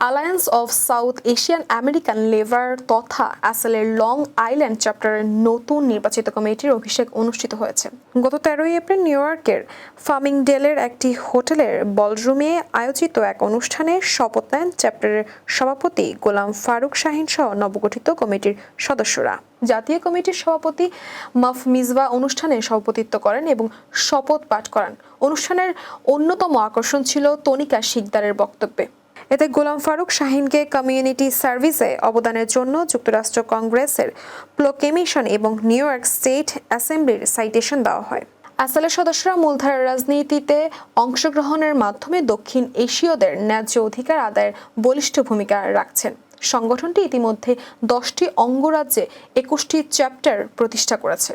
Alliance of south Asian American labour তথা অ্যাসেলের long island চ্যাপ্টারের নতুন নির্বাচিত কমিটির অভিষেক অনুষ্ঠিত হয়েছে। গত 13 এপ্রিল নিউ ইয়র্কের ফার্মিংডেলের একটি হোটেলের বলরুমে আয়োজিত এক অনুষ্ঠানে শপথ নেন চ্যাপ্টারের সভাপতি গোলাম ফারুক শাহীন সহ নবগঠিত কমিটির সদস্যরা। জাতীয় কমিটির সভাপতি মাফ মিজবা অনুষ্ঠানে সভাপতিত্ব করেন এবং শপথ পাঠ করান। অনুষ্ঠানের অন্যতম আকর্ষণ ছিল তনিকা শিকদারের বক্তব্যে। এতে গোলাম ফারুক শাহীনকে কমিউনিটি সার্ভিসে অবদানের জন্য যুক্তরাষ্ট্র কংগ্রেসের প্রোক্লেমেশন এবং নিউ ইয়র্ক স্টেট অ্যাসেম্বলির সাইটেশন দেওয়া হয়। অ্যাসেলের সদস্যরা মূলধারার রাজনীতিতে অংশগ্রহণের মাধ্যমে দক্ষিণ এশীয়দের ন্যায্য অধিকার আদায়ের বলিষ্ঠ ভূমিকা রাখছেন। সংগঠনটি ইতিমধ্যে 10টি অঙ্গরাজ্যে 21টি চ্যাপ্টার প্রতিষ্ঠা করেছে।